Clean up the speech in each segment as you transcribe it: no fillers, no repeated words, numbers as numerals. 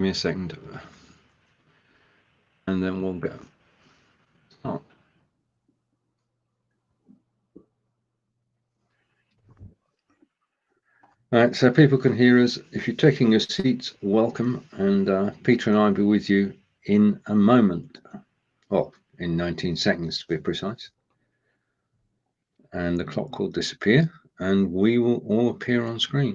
me a second. And then we'll go. Start. All right, so people can hear us. If you're taking your seats, welcome. And Peter and I will be with you in a moment. Well, in 19 seconds to be precise. And the clock will disappear and we will all appear on screen.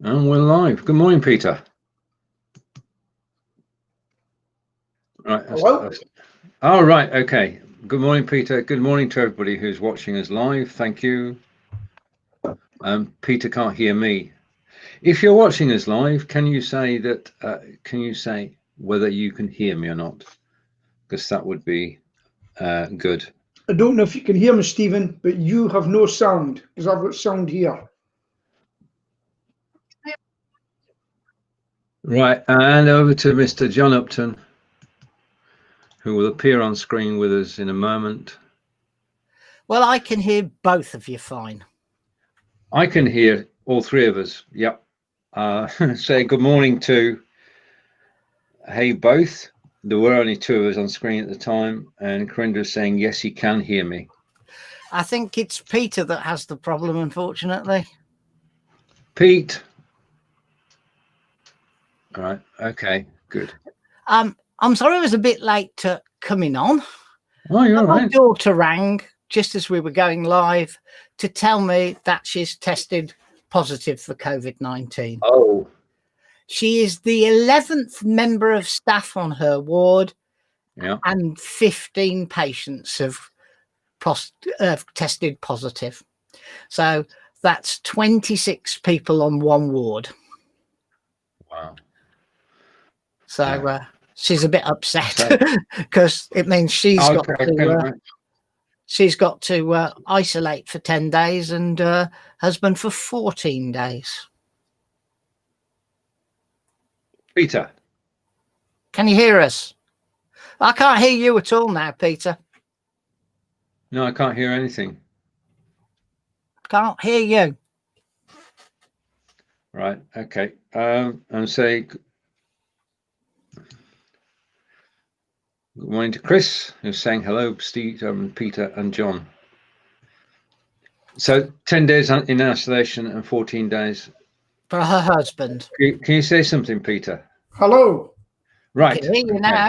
And we're live. Good morning, Peter. Right. Hello. Oh, right. Okay. Good morning, Peter. Good morning to everybody who's watching us live. Thank you. Peter can't hear me. If you're watching us live, can you say that? Can you say whether you can hear me or not? Because that would be good. I don't know if you can hear me, Stephen, but you have no sound because I've got sound here. Right, and over to Mr. John Upton, who will appear on screen with us in a moment. Well, I can hear both of you fine. I can hear all three of us. Yep. Say good morning to hey both. There were only two of us on screen at the time, and Corinda's saying yes, he can hear me. I think it's Peter that has the problem, unfortunately. Pete. All right. Okay. Good. I'm sorry I was a bit late to coming on. Oh, you're all right. My daughter rang just as we were going live to tell me that she's tested positive for COVID-19. Oh. She is the 11th member of staff on her ward, yeah, and 15 patients have tested positive. So that's 26 people on one ward. Wow. So she's a bit upset because it means she's got to isolate for 10 days and her husband for 14 days. Peter, can you hear us? I can't hear you at all now, Peter. No, I can't hear anything. Can't hear you. Right. Okay. And say good morning to Chris, who's saying hello, Steve, Peter, and John. So 10 days in isolation and 14 days for her husband. Can you say something, Peter? Hello. Right. I can hear you now.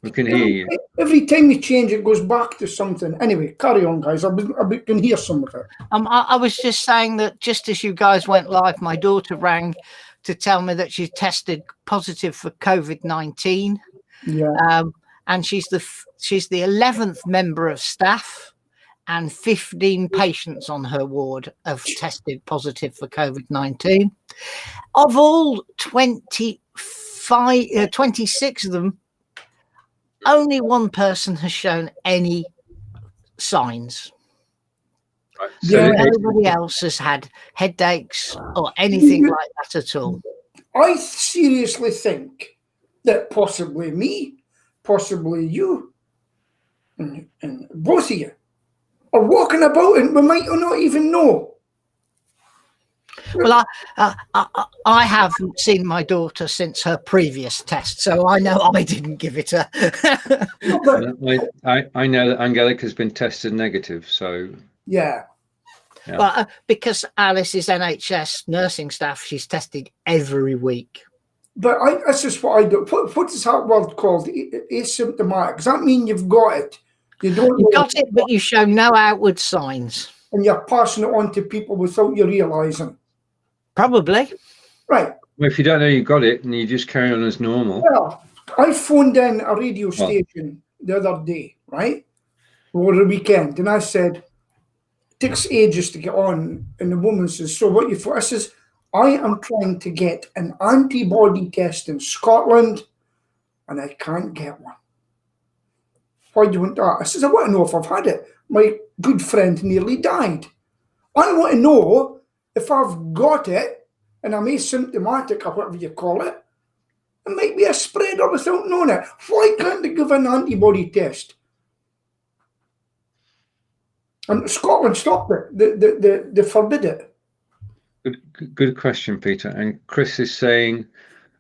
We can hear you. Every time you change, it goes back to something. Anyway, carry on, guys. I can hear some of it. I was just saying that just as you guys went live, my daughter rang to tell me that she tested positive for COVID-19. Yeah. And she's the 11th member of staff, and 15 patients on her ward have tested positive for COVID-19. Of all 26 of them, only one person has shown any signs. Right. So nobody else has had headaches or anything like that at all. I seriously think that possibly me, possibly you, and both of you are walking about and we might not even know. Well, I haven't seen my daughter since her previous test, so I know I didn't give it her. I know that Angelica's been tested negative, so yeah. But because Alice is NHS nursing staff, she's tested every week. But that's just what I do. What is that word called? Asymptomatic. Does that mean you've got it? You got it, but you show no outward signs. And you're passing it on to people without you realising. Probably. Right. Well, if you don't know you got it and you just carry on as normal. Well, I phoned in a radio station the other day, right? Over the weekend, and I said, it takes ages to get on. And the woman says, so what you for? I says, I am trying to get an antibody test in Scotland and I can't get one. Why do you want that? I says, I want to know if I've had it. My good friend nearly died. I want to know if I've got it and I'm asymptomatic or whatever you call it. It might be a spreader without knowing it. Why can't they give an antibody test? And Scotland stopped it. They forbid it. Good question, Peter. And Chris is saying,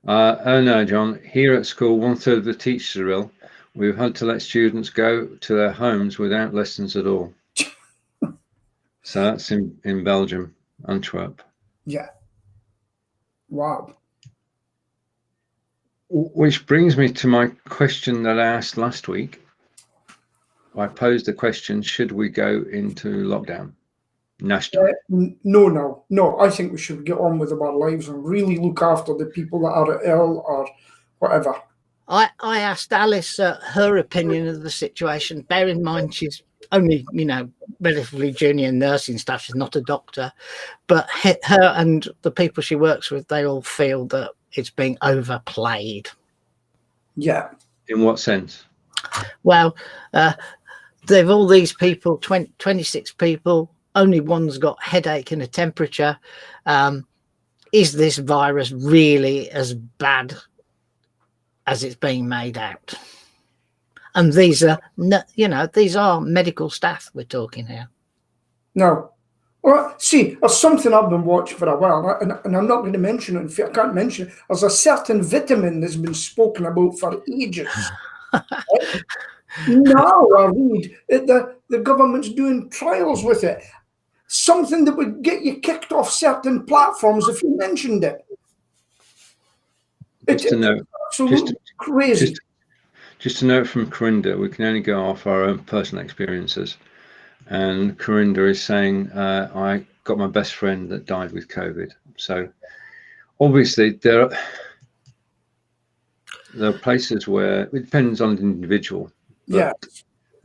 oh no, John, here at school, 1/3 of the teachers are ill. We've had to let students go to their homes without lessons at all. So that's in Belgium, Antwerp. Yeah. Wow. Which brings me to my question that I asked last week. I posed the question, should we go into lockdown nationally? No. I think we should get on with our lives and really look after the people that are ill or whatever. I asked Alice her opinion of the situation. Bear in mind, she's only, relatively junior nursing staff. She's not a doctor. But her and the people she works with, they all feel that it's being overplayed. Yeah. In what sense? Well, they've all these people, 26 people, only one's got headache and a temperature. Is this virus really as bad as it's being made out? And these are, these are medical staff we're talking here. No. Well, see, there's something I've been watching for a while, and I'm not going to mention it. In fact, I can't mention it. There's a certain vitamin that's been spoken about for ages. Right? Now I read that the government's doing trials with it. Something that would get you kicked off certain platforms if you mentioned it. Just to note, crazy. Just a note from Corinda, we can only go off our own personal experiences. And Corinda is saying, I got my best friend that died with COVID. So obviously there are places where it depends on the individual. Yeah.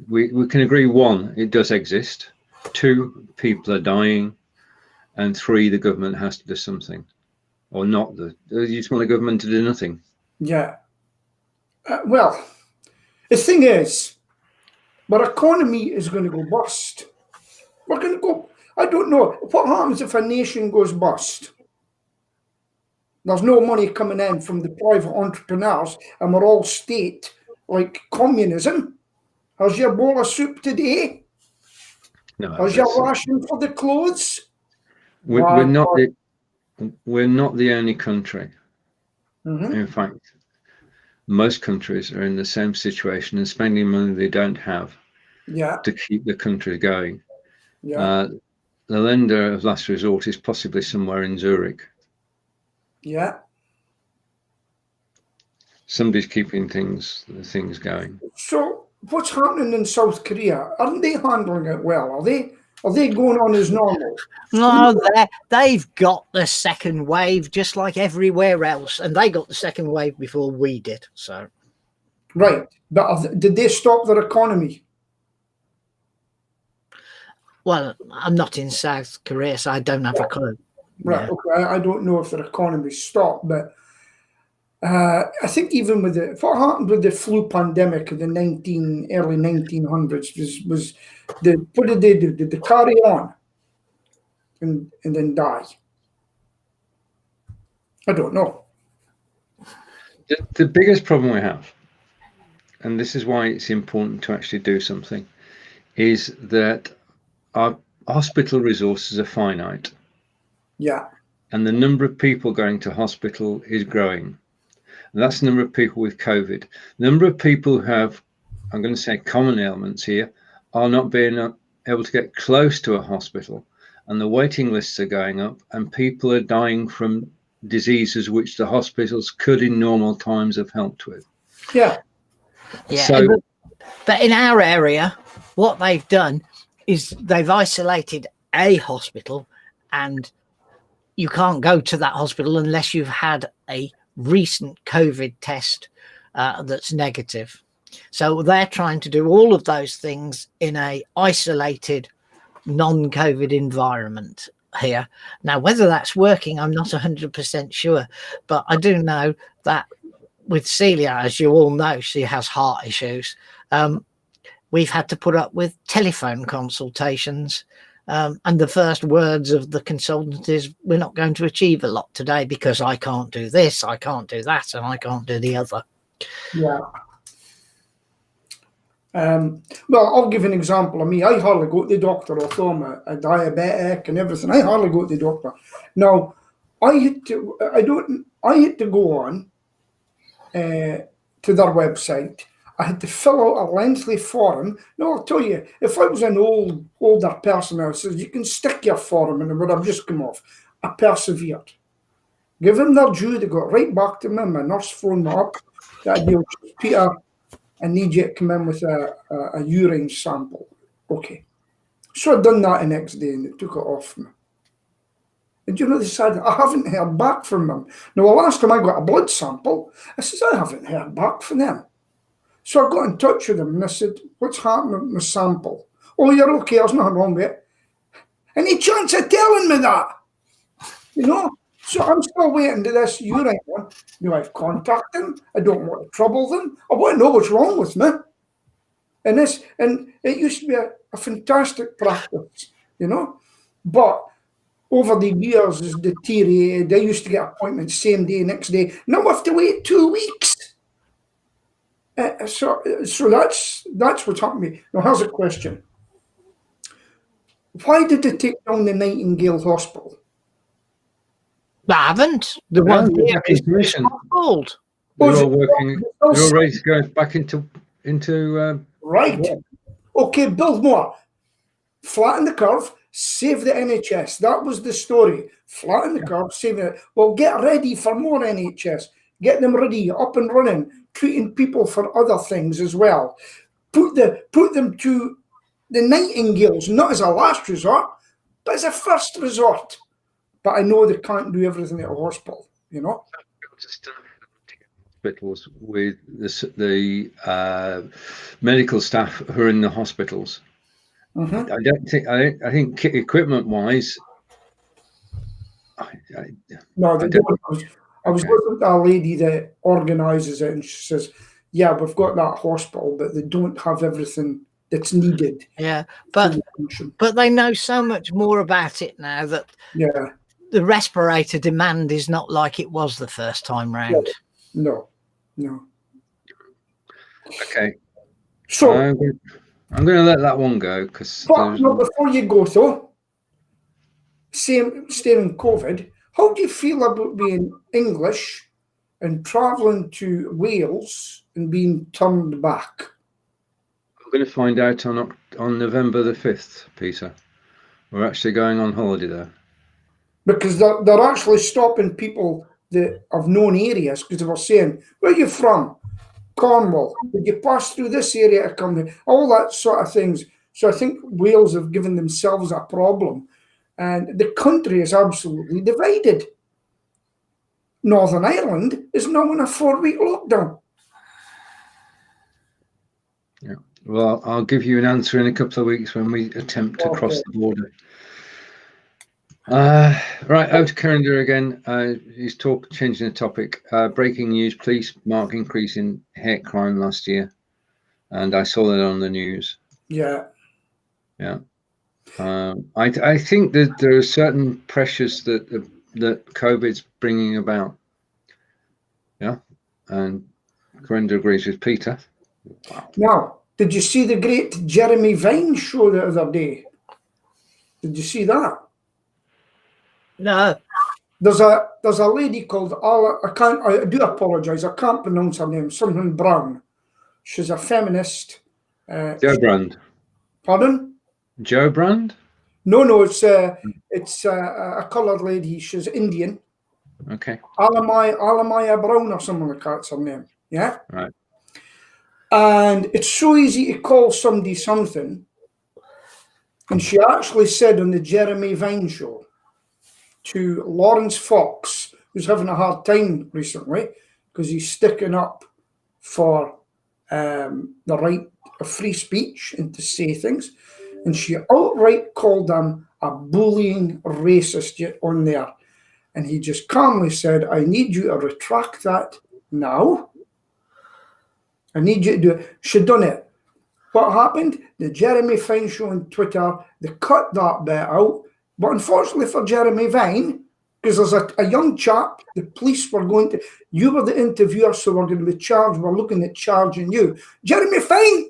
We can agree, 1, it does exist. 2, people are dying. And 3, the government has to do something. Or not. You just want the government to do nothing. Yeah. Well, the thing is, our economy is going to go bust. We're going to go, I don't know, what happens if a nation goes bust? There's no money coming in from the private entrepreneurs and we're all state, like communism. How's your bowl of soup today? No, how's your ration for the clothes? We're not the only country. Mm-hmm. In fact, most countries are in the same situation and spending money they don't have to keep the country going. Yeah. The lender of last resort is possibly somewhere in Zurich. Yeah. Somebody's keeping things going. So what's happening in South Korea? Aren't they handling it well? Are they going on as normal? No, they've got the second wave just like everywhere else, and they got the second wave before we did. So, right, but did they stop their economy? Well, I'm not in South Korea, so I don't have a clue. Right, okay. I don't know if their economy stopped, but I think even with what happened with the flu pandemic in the early 1900s was what did they do? Did they carry on and then die? I don't know. The biggest problem we have, and this is why it's important to actually do something, is that our hospital resources are finite. Yeah. And the number of people going to hospital is growing. And that's the number of people with COVID. The number of people who have, I'm going to say common ailments here, are not being able to get close to a hospital. And the waiting lists are going up and people are dying from diseases which the hospitals could in normal times have helped with. Yeah. Yeah. So, but in our area, what they've done is they've isolated a hospital, and you can't go to that hospital unless you've had a recent COVID test that's negative. So they're trying to do all of those things in a isolated, non-COVID environment here. Now, whether that's working, I'm not 100% sure, but I do know that with Celia, as you all know, she has heart issues. We've had to put up with telephone consultations. And the first words of the consultant is, we're not going to achieve a lot today because I can't do this, I can't do that, and I can't do the other. Yeah. Well, I'll give an example of me. I hardly go to the doctor, although I'm a diabetic and everything. I hardly go to the doctor. Now, I had to go on to their website. I had to fill out a lengthy form. Now, I'll tell you, if I was an older person, I says, you can stick your form in, it would have just come off. I persevered. Give them their due. They got right back to me. My nurse phoned me up. That deal, Peter, I need you to come in with a urine sample. Okay. So I done that the next day and they took it off me. And you know, they said, I haven't heard back from them. Now, the last time I got a blood sample, I says, I haven't heard back from them. So I got in touch with them and I said, what's happening with my sample? Oh, you're okay, there's nothing wrong with it. Any chance of telling me that? You know? So I'm still waiting to this urine one. Do I contact them? I don't want to trouble them. I want to know what's wrong with me. And it used to be a fantastic practice, you know? But over the years, it's deteriorated. I used to get appointments same day, next day. Now I have to wait 2 weeks. So that's what's happened to me. Now here's a question. Why did they take down the Nightingale Hospital? I haven't. The one here is called. They're all working. They're all ready to go back into right. Work. Okay, build more. Flatten the curve. Save the NHS. That was the story. Flatten the curve. Save it. Well, get ready for more NHS. Get them ready, up and running, treating people for other things as well. Put them to the Nightingales, not as a last resort, but as a first resort. But I know they can't do everything at a hospital, you know. Hospitals with the medical staff who are in the hospitals. Mm-hmm. I think equipment wise. No, they don't. I was looking at a lady that organises it, and she says, "Yeah, we've got that hospital, but they don't have everything that's needed." Yeah, but they know so much more about it now that the respirator demand is not like it was the first time round. No. Okay. So I'm going to let that one go because. Before you go, though, staying in COVID, how do you feel about being English and travelling to Wales and being turned back? I'm going to find out on November the 5th, Peter. We're actually going on holiday there. Because they're actually stopping people that have known areas because they were saying, where are you from? Cornwall. Did you pass through this area to come here? All that sort of things. So I think Wales have given themselves a problem. And the country is absolutely divided. Northern Ireland is now in a 4-week lockdown. Yeah. Well, I'll give you an answer in a couple of weeks when we attempt to cross the border. Right, over to Karinder again. He's changing the topic. Breaking news: police mark increase in hate crime last year, and I saw that on the news. Yeah. I think that there are certain pressures that COVID's bringing about. Yeah, and Karinder agrees with Peter. Wow. Now, did you see the great Jeremy Vine show the other day? Did you see that? No. There's a lady called I do apologise, I can't pronounce her name, something Brown. She's a feminist. Jo Brand. Pardon? Jo Brand? No, it's a coloured lady. She's Indian. Okay. Alamaya Brown or something like that's her name. Yeah? Right. And it's so easy to call somebody something. And she actually said on the Jeremy Vine show to Lawrence Fox, who's having a hard time recently because he's sticking up for the right of free speech and to say things. And she outright called him a bullying racist on there. And he just calmly said, I need you to retract that now. I need you to do it. She done it. What happened? The Jeremy Vine show on Twitter, they cut that bit out. But unfortunately for Jeremy Vine, because there's a young chap, the police were you were the interviewer, so we're going to be charged. We're looking at charging you. Jeremy Vine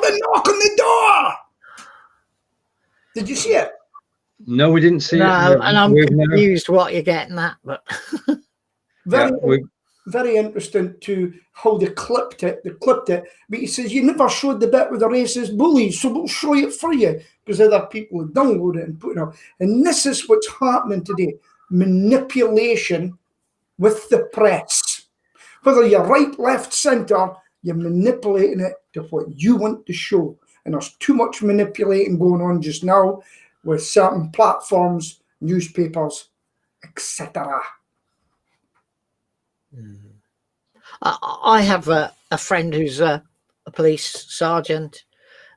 a knock on the door. Did you see it? No, we didn't see it. No, and I'm We've never- confused what you're getting at, but Very, Yeah, very interesting to how they clipped it. But he says, you never showed the bit with the racist bullies, so we'll show it for you, because other people have downloaded it and put it up. And this is what's happening today. Manipulation with the press. Whether you're right, left, centre, you're manipulating it to what you want to show. And there's too much manipulating going on just now with certain platforms, newspapers, etc. I have a friend who's a police sergeant.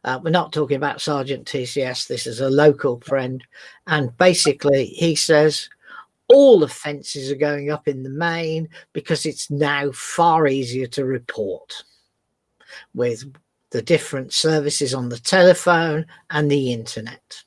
We're not talking about Sergeant TCS. This is a local friend. And basically, he says all offences are going up in the main because it's now far easier to report with the different services on the telephone and the internet.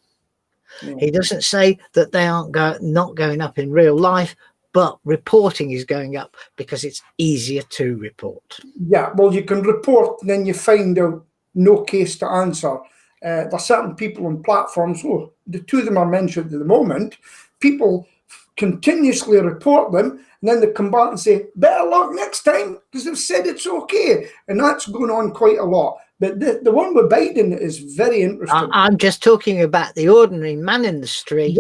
Yeah. He doesn't say that they aren't not going up in real life, but reporting is going up because it's easier to report. Yeah, well, you can report and then you find out no case to answer. There's certain people on platforms, the two of them are mentioned at the moment, people continuously report them and then they come back and say, better luck next time because they've said it's okay. And that's going on quite a lot. But the one with Biden is very interesting. I'm just talking about the ordinary man in the street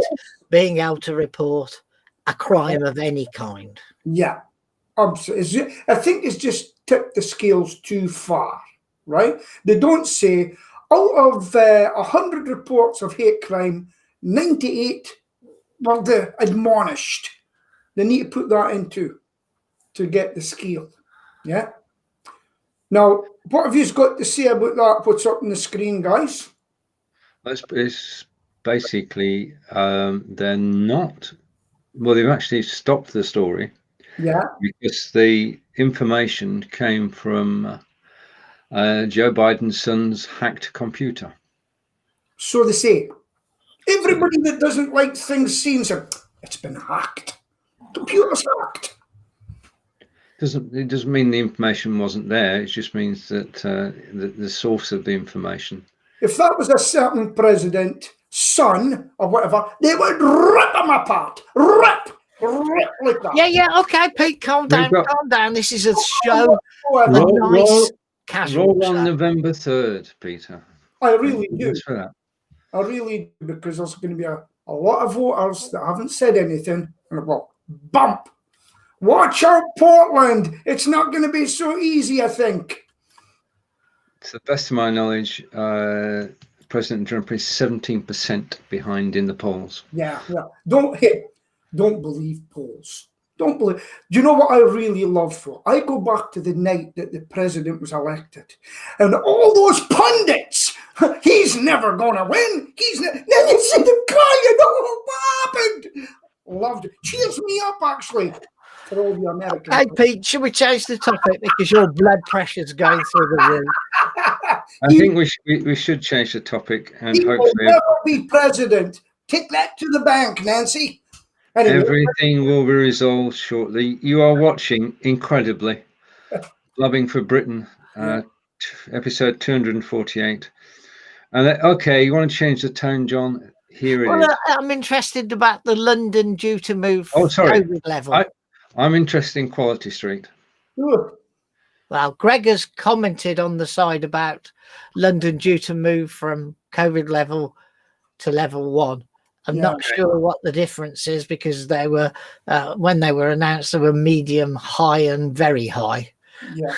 being able to report a crime of any kind. Yeah, absolutely. I think it's just tipped the scales too far, right? They don't say, out of 100 reports of hate crime, 98 were admonished. They need to put that into to get the scale. Yeah. Now, what have you got to say about that? What's up on the screen, guys? It's basically they're not. Well, they've actually stopped the story. Yeah. Because the information came from Joe Biden's son's hacked computer. So they say. Everybody that doesn't like things seen said, it's been hacked. Computer's hacked. It doesn't mean the information wasn't there. It just means that the source of the information. If that was a certain president, son, or whatever, they would rip him apart. Rip like that. Yeah. Okay, Pete, calm down. This is a show. Roll on November 3rd, Peter. I really do. Thanks for that. I really do, because there's going to be a lot of voters that haven't said anything. And well, bump. Watch out, Portland. It's not going to be so easy, I think. To the best of my knowledge, President Trump is 17% behind in the polls. Yeah. Don't believe polls. Don't believe. Do you know what I really love for? I go back to the night that the president was elected, and all those pundits. He's never gonna win. Then you see them crying. Oh, what happened? Loved it. Cheers me up, actually, for all the Americans. Hey, Pete, should we change the topic because your blood pressure's going through the roof? I think we should change the topic and he hopefully will never be president. Take that to the bank, Nancy. Anyway. Everything will be resolved shortly. You are watching, incredibly, Blabbing for Britain, episode 248. And okay, you want to change the tone, John? Here it is. I'm interested about the London due to move COVID level. I'm interested in Quality Street. Sure. Well, Greg has commented on the side about London due to move from COVID level to level 1. I'm not sure what the difference is because they were, when they were announced, they were medium, high, and very high. Yeah.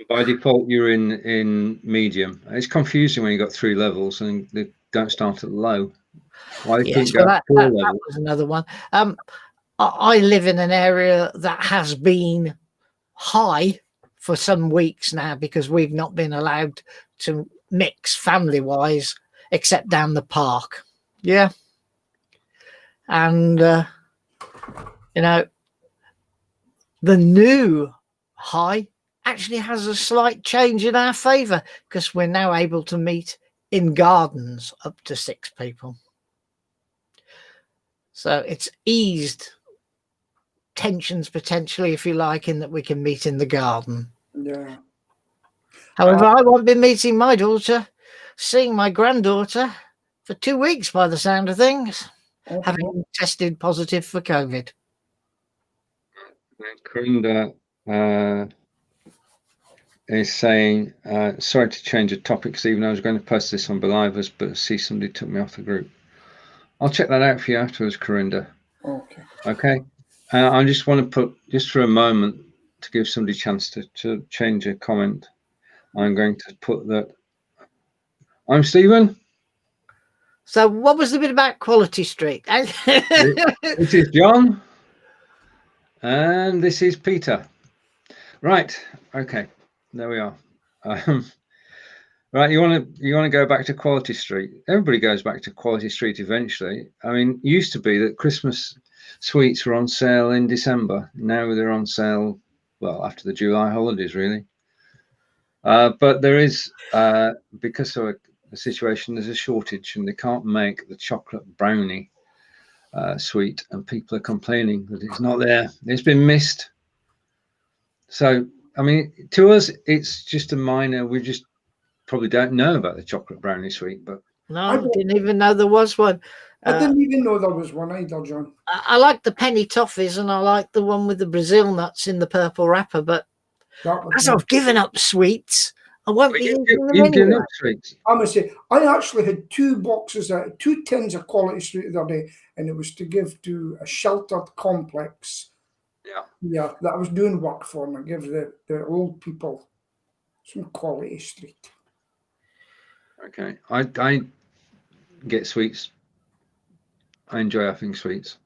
By default, you're in medium. It's confusing when you got 3 levels and they don't start at low. Why they couldn't go that 4 levels? That was another one. I live in an area that has been high for some weeks now because we've not been allowed to mix family-wise except down the park. Yeah. And, the new high actually has a slight change in our favour because we're now able to meet in gardens up to 6 people. So it's eased tensions potentially, if you like, in that we can meet in the garden. Yeah. However, I won't be meeting my daughter, seeing my granddaughter for 2 weeks by the sound of things, having tested positive for COVID. Corinda is saying, sorry to change the topic, Stephen. I was going to post this on Believers, but I see somebody took me off the group. I'll check that out for you afterwards, Corinda. Okay. Okay. I just want to put, just for a moment, to give somebody a chance to change a comment. I'm going to put that. I'm Stephen. So what was the bit about Quality Street? This is John. And this is Peter. Right. Okay. There we are. Right. You want to go back to Quality Street? Everybody goes back to Quality Street eventually. I mean, it used to be that Christmas sweets were on sale in December. Now they're on sale, well, after the July holidays, really. But there is, because of the situation, there's a shortage and they can't make the chocolate brownie sweet, and people are complaining that it's not there. It's been missed. So, I mean, to us, it's just a minor. We just probably don't know about the chocolate brownie sweet, but no, I didn't even know there was one. I didn't even know there was one either, John. I like the penny toffees, and I like the one with the Brazil nuts in the purple wrapper. But as I've given up sweets, I won't be eating them anyway. Sweets. I must say, I actually had 2 tins of Quality Street the other day, and it was to give to a sheltered complex. Yeah, that I was doing work for, and I give the old people some Quality Street. Okay, I get sweets. I enjoy having sweets.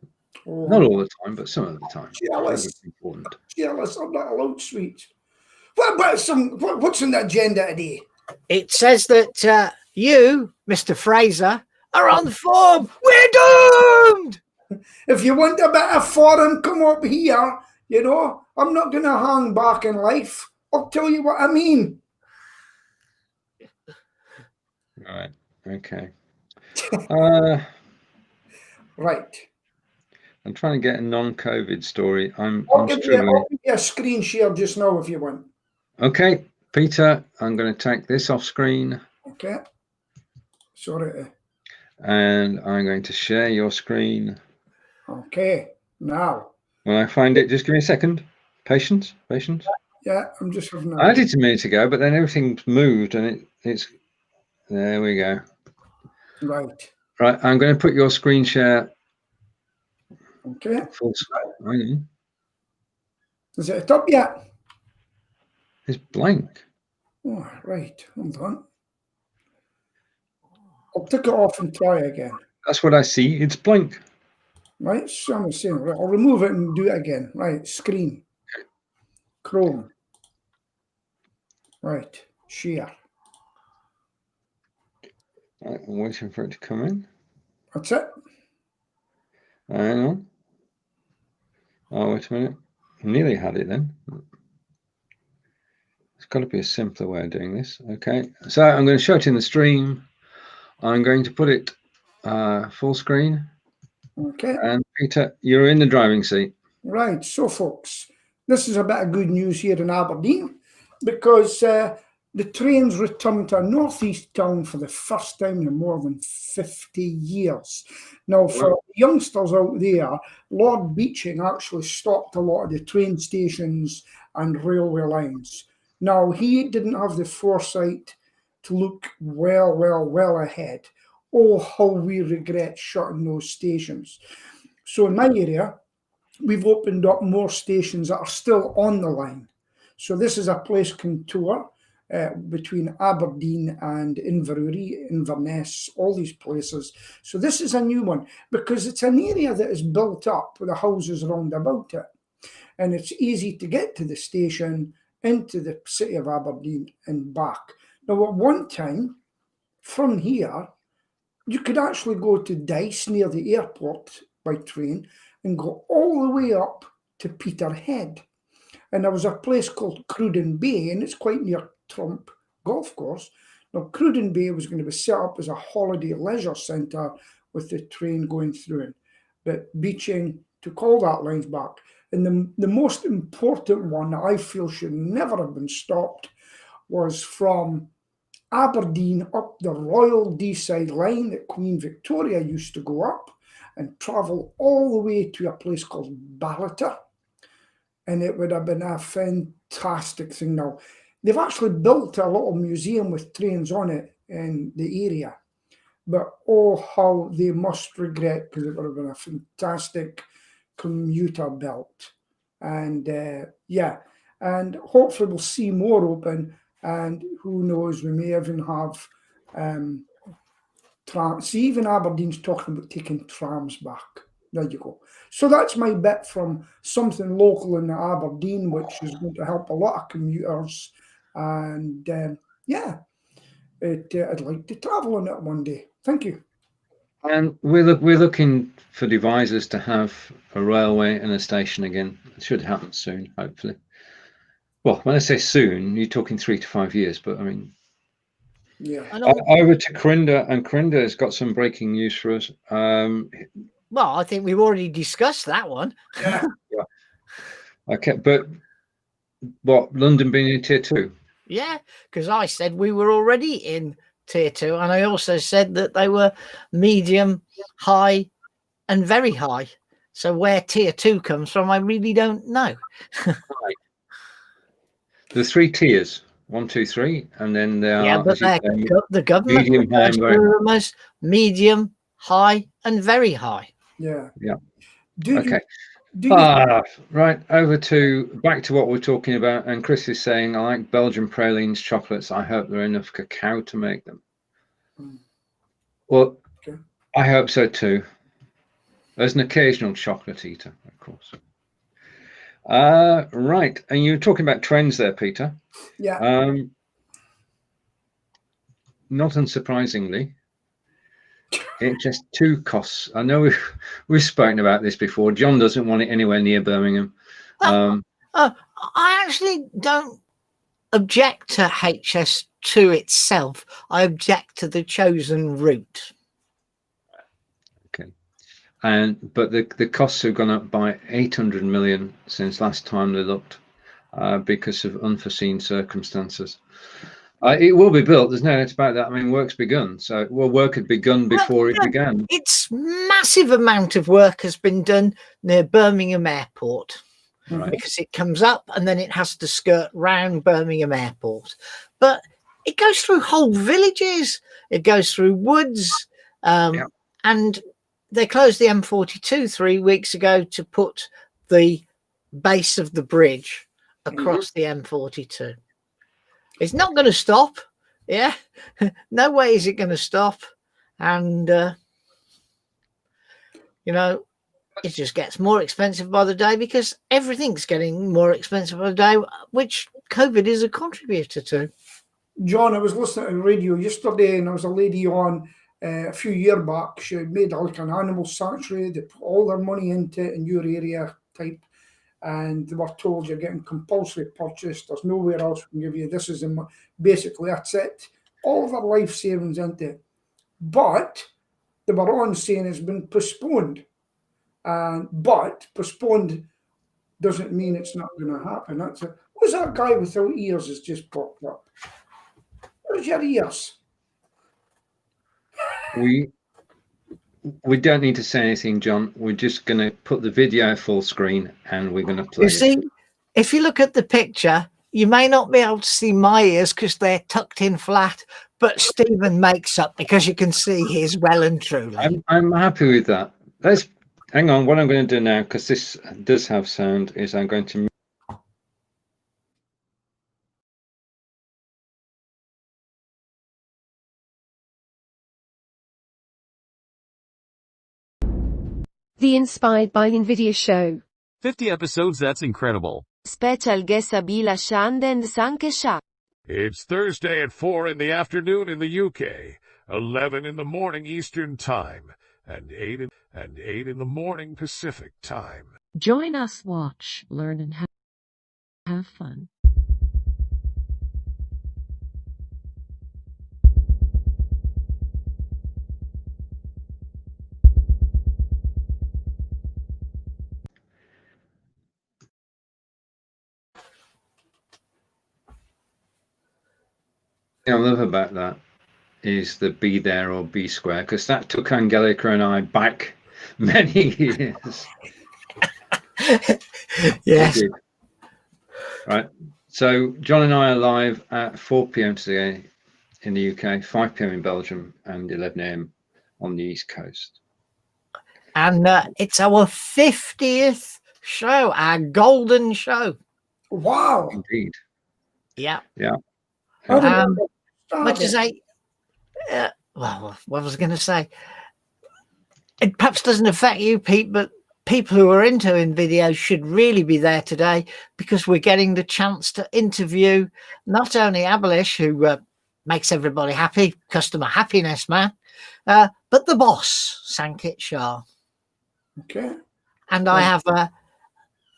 Oh, not all the time, but some of the time. Jealous. Important. Jealous. I'm not allowed sweets. What's on the agenda today? It says that you, Mr. Fraser, are on form. We're doomed. If you want a bit of foreign, come up here. You know, I'm not going to hang back in life. I'll tell you what I mean. All right. Okay. Right. I'm trying to get a non-COVID story. I'll give you a screen share just now if you want. Okay, Peter, I'm going to take this off screen. Okay. Sorry. And I'm going to share your screen. Okay. Now. When I find it, just give me a second. Patience. Yeah, I'm just having a... I had it a minute ago, but then everything's moved and it's... There we go. Right. Right, I'm going to put your screen share. Okay. Full screen. Is it up yet? It's blank. Oh, right. Hold on. I'll take it off and try again. That's what I see. It's blank. Right, so I'm saying, right, I'll remove it and do it again. Right, screen. Chrome. Right, share. Right, I'm waiting for it to come in. That's it. Hang on. Oh, wait a minute. Nearly had it then. There's got to be a simpler way of doing this. Okay, so I'm going to show it in the stream. I'm going to put it full screen. Okay. And Peter, you're in the driving seat. Right, so folks, this is a bit of good news here in Aberdeen, because the trains returned to a northeast town for the first time in more than 50 years. Now, for youngsters out there, Lord Beeching actually stopped a lot of the train stations and railway lines. Now, he didn't have the foresight to look well ahead. Oh, how we regret shutting those stations. So in my area, we've opened up more stations that are still on the line. So this is a place contour between Aberdeen and Inverurie, Inverness, all these places. So this is a new one because it's an area that is built up with the houses around about it. And it's easy to get to the station, into the city of Aberdeen and back. Now, at one time, from here, you could actually go to Dice near the airport by train and go all the way up to Peterhead. And there was a place called Cruden Bay, and it's quite near Trump Golf Course. Now, Cruden Bay was going to be set up as a holiday leisure centre with the train going through it. But Beeching took all that lines back. And the most important one that I feel should never have been stopped was from Aberdeen up the Royal Deeside line that Queen Victoria used to go up and travel all the way to a place called Ballater. And it would have been a fantastic thing. Now, they've actually built a little museum with trains on it in the area. But oh, how they must regret, because it would have been a fantastic commuter belt. And yeah, and hopefully we'll see more open. And who knows, we may even have trams. See, even Aberdeen's talking about taking trams back. There you go. So that's my bit from something local in Aberdeen, which is going to help a lot of commuters. And yeah, I'd like to travel on it one day. Thank you. And we're looking for devisers to have a railway and a station again. It should happen soon, hopefully. Well, when I say soon, you're talking 3 to 5 years, but I mean, yeah. Over to Corinda, and Corinda has got some breaking news for us. Well, I think we've already discussed that one. Yeah. Yeah. Okay, but what, London being in tier 2? Yeah, because I said we were already in tier 2, and I also said that they were medium, high, and very high. So where tier 2 comes from, I really don't know. Right. The 3 tiers, 1, 2, 3, and then there Yeah, are, but the government medium, high, and very them as medium, high, and very high. Yeah. Yeah. Do Okay. you Right, back to what we're talking about. And Chris is saying, I like Belgian pralines chocolates. I hope there are enough cacao to make them. Well, okay. I hope so too. As an occasional chocolate eater, of course. Right, and you were talking about trends there, Peter. Yeah. Not unsurprisingly, HS2 costs. I know we've spoken about this before. John doesn't want it anywhere near Birmingham. I actually don't object to HS2 itself. I object to the chosen route. Okay, but the costs have gone up by 800 million since last time they looked, because of unforeseen circumstances. It will be built. There's no doubt about that. I mean, work's begun. So, work had begun before it began. It's massive amount of work has been done near Birmingham Airport, right, because it comes up and then it has to skirt round Birmingham Airport. But it goes through whole villages. It goes through woods. And they closed the M42 3 weeks ago to put the base of the bridge across the M42. It's not going to stop. Yeah. No way is it going to stop. And, you know, it just gets more expensive by the day because everything's getting more expensive by the day, which COVID is a contributor to. John, I was listening to the radio yesterday and there was a lady on a few years back. She made like an animal sanctuary. They put all their money into it in your area type. And they were told you're getting compulsory purchase. There's nowhere else we can give you. This is basically that's it. All of their life savings into it. But they were on saying it's been postponed. But postponed doesn't mean it's not going to happen. Who's that guy without ears has just popped up? Where's your ears? We don't need to say anything, John. We're just going to put the video full screen and we're going to play. You see, if you look at the picture, you may not be able to see my ears because they're tucked in flat, but Stephen makes up because you can see his well and truly. I'm happy with that. Hang on. What I'm going to do now, because this does have sound, is I'm going to. The Inspired by NVIDIA show. 50 episodes, that's incredible. Special guest Sabila Shand and Sanke Shah. It's Thursday at 4 in the afternoon in the UK, 11 in the morning Eastern Time, and 8 in the morning Pacific Time. Join us, watch, learn, and have fun. thing I love about that is the be there or be square, because that took Angelica and I back many years. Yes. It did. Right. So John and I are live at 4 p.m. today in the UK, 5 p.m. in Belgium, and 11 a.m. on the East Coast. And it's our 50th show, our golden show. Wow. Indeed. Yeah. Yeah. I remember Much as started. well, what was I going to say? It perhaps doesn't affect you, Pete, but people who are into videos should really be there today, because we're getting the chance to interview not only Abelish, who makes everybody happy, customer happiness man, but the boss, Sankit Shah. Okay. And I have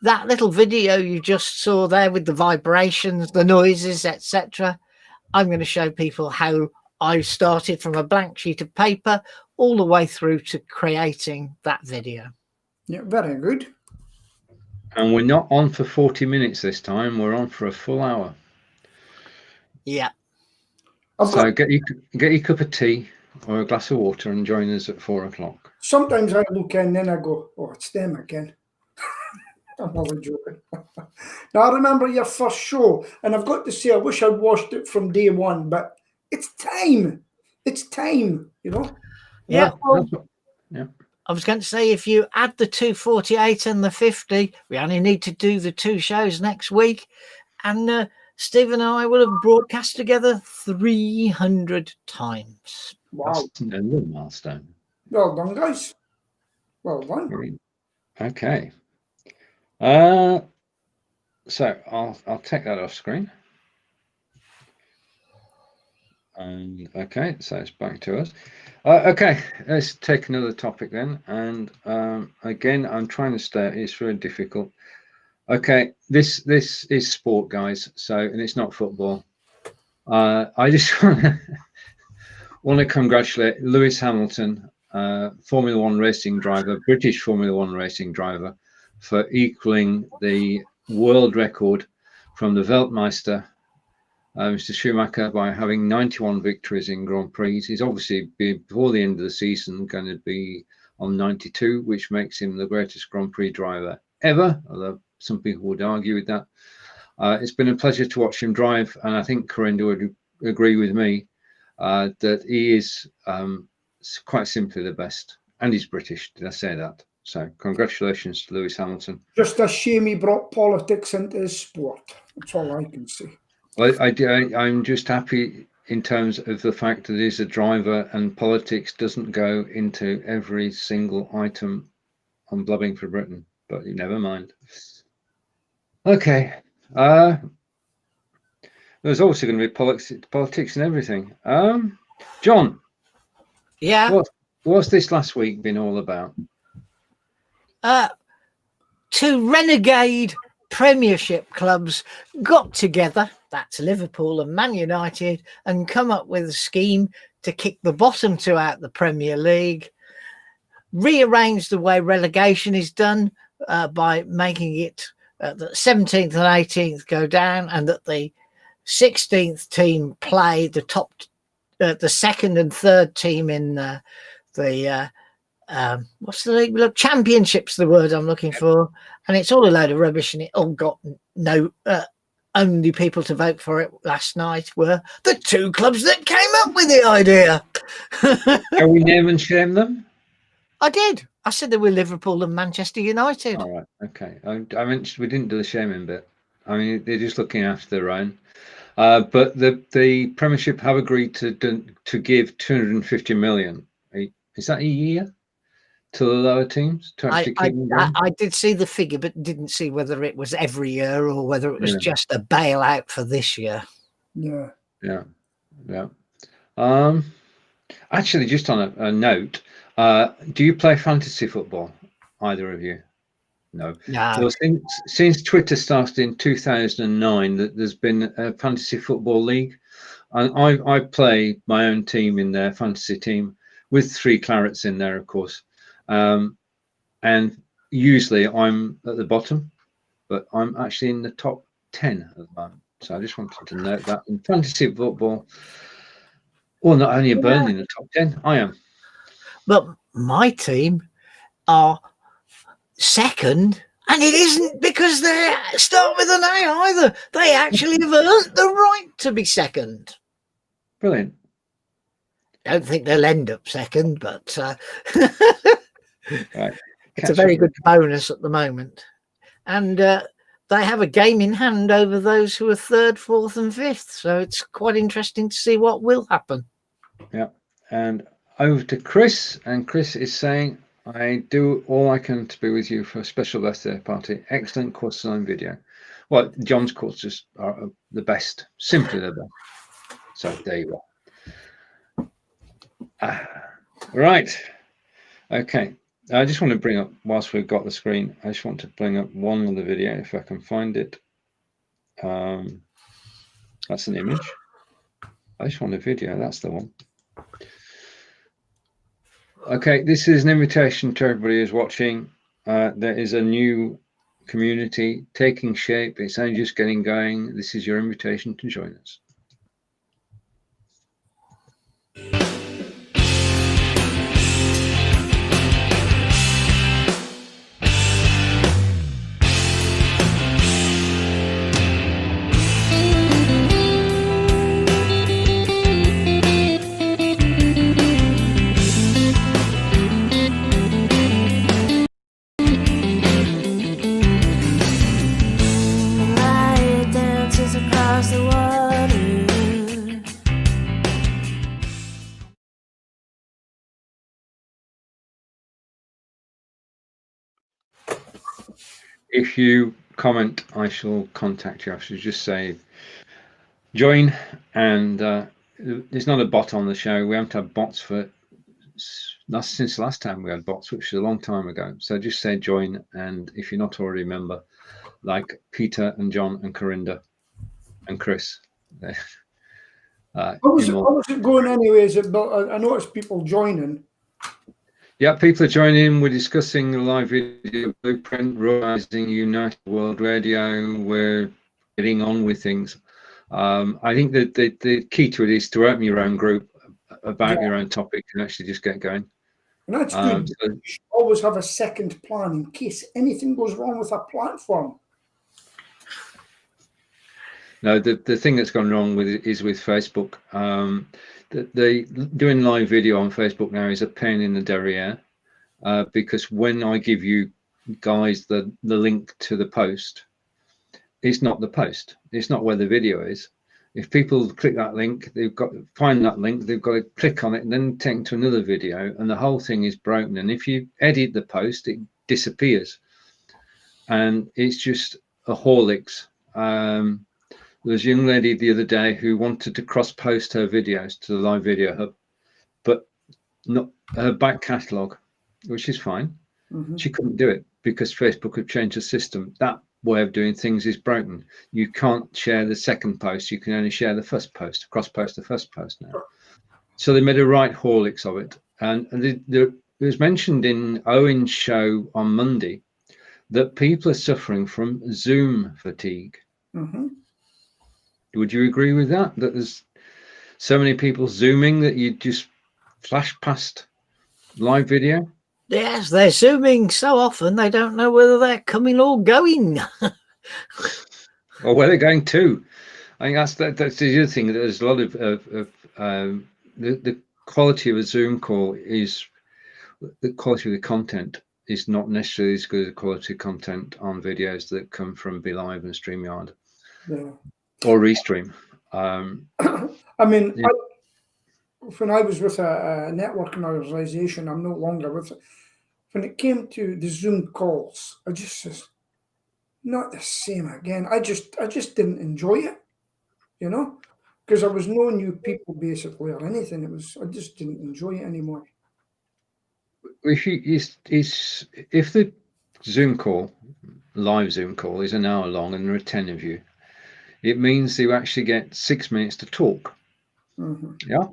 that little video you just saw there with the vibrations, the noises, etc. I'm going to show people how I started from a blank sheet of paper all the way through to creating that video. Yeah, very good. And we're not on for 40 minutes this time. We're on for a full hour. Yeah. So get your cup of tea or a glass of water and join us at 4 o'clock. Sometimes I look in and then I go, oh, it's them again. I'm only joking. Now, I remember your first show, and I've got to say, I wish I'd watched it from day one, but it's time. It's time, you know? Yeah. Well, yeah. I was going to say, if you add the 248 and the 50, we only need to do the 2 shows next week. And Stephen and I will have broadcast together 300 times. Wow. That's a little milestone. Well done, guys. Well done. Okay. So I'll take that off screen. And okay, so it's back to us. Okay, let's take another topic then. And again, I'm trying to stay. It's very difficult. Okay, this is sport, guys. So, and it's not football. I just want to congratulate Lewis Hamilton, Formula One racing driver, British Formula One racing driver, for equaling the world record from the Weltmeister, Mr. Schumacher, by having 91 victories in Grand Prix. He's obviously, before the end of the season, going to be on 92, which makes him the greatest Grand Prix driver ever, although some people would argue with that. It's been a pleasure to watch him drive, and I think Corinda would agree with me that he is quite simply the best, and he's British. Did I say that? So congratulations to Lewis Hamilton. Just a shame he brought politics into his sport. That's all I can say. Well, I'm just happy in terms of the fact that he's a driver and politics doesn't go into every single item on Blabbing for Britain, but never mind. Okay. There's also going to be politics and everything. John. Yeah. What's this last week been all about? 2 renegade Premiership clubs got together, that's Liverpool and Man United, and come up with a scheme to kick the bottom 2 out the Premier League, rearrange the way relegation is done by making it that 17th and 18th go down, and that the 16th team play the top, the second and third team in the what's the league? Look, championship's the word I'm looking for, and it's all a load of rubbish, and it all got no only people to vote for it last night were the 2 clubs that came up with the idea. Can we name and shame them? I did. I said they were Liverpool and Manchester United. All right. Okay. I mentioned we didn't do the shaming bit. I mean, they're just looking after their own. But the Premiership have agreed to give 250 million. Is that a year to the lower teams to actually keep them going? I did see the figure, but didn't see whether it was every year or whether it was just a bailout for this year. Yeah. Actually, just on a note, do you play fantasy football, either of you? No. Well, since Twitter started in 2009, that there's been a fantasy football league, and I play my own team in their fantasy team with 3 clarets in there, of course. And usually I'm at the bottom, but I'm actually in the top 10 at the moment. So I just wanted to note that in fantasy football, well, not only are Burnley in the top 10, I am. But my team are second, and it isn't because they start with an A either. They actually have earned the right to be second. Brilliant. Don't think they'll end up second, but Right. it's a very good bonus at the moment. And they have a game in hand over those who are third, fourth, and fifth. So it's quite interesting to see what will happen. Yeah. And over to Chris. And Chris is saying, I do all I can to be with you for a special birthday party. Excellent course design video. Well, John's courses are the best, simply the best. So there you are. Right. Okay. I just want to bring up, whilst we've got the screen, I just want to bring up one other video if I can find it. That's an image. I just want a video. That's the one. Okay, this is an invitation to everybody who's watching. There is a new community taking shape. It's only just getting going. This is your invitation to join us. If you comment, I shall contact you. I should just say join, and there's not a bot on the show. We haven't had bots for since the last time we had bots, which was a long time ago. So just say join, and if you're not already a member, like Peter and John and Corinda and Chris. How was it going anyways? I noticed people joining. Yeah, people are joining. We're discussing the live video blueprint, Rising United World Radio. We're getting on with things. I think that the key to it is to open your own group about your own topic and actually just get going. And that's good. So you should always have a second plan in case anything goes wrong with a platform. No, the thing that's gone wrong with it is with Facebook. Doing live video on Facebook now is a pain in the derriere, because when I give you guys the link to the post, it's not the post. It's not where the video is. If people click that link, they've got to find that link, they've got to click on it and then take to another video, and the whole thing is broken. And if you edit the post, it disappears. And it's just a Horlicks. There was a young lady the other day who wanted to cross-post her videos to the live video hub, but not her back catalogue, which is fine. She couldn't do it because Facebook had changed the system. That way of doing things is broken. You can't share the second post. You can only share the first post, cross-post the first post now. So they made a right Horlicks of it. And it was mentioned in Owen's show on Monday that people are suffering from Zoom fatigue. Would you agree with that? That there's so many people Zooming that you just flash past live video? Yes, they're Zooming so often they don't know whether they're coming or going. Or where they're going to. I think that's the other thing. There's a lot of the quality of a Zoom call is the quality of the content is not necessarily as good as the quality of content on videos that come from BeLive and StreamYard. Yeah. Or Restream. I mean, when I was with a networking organization, I'm no longer with it. When it came to the Zoom calls, I just said, not the same again. I just didn't enjoy it, you know, because I was no new people basically or anything. I just didn't enjoy it anymore. If the Zoom call, live Zoom call, is an hour long and there are 10 of you, it means you actually get 6 minutes to talk. Yeah.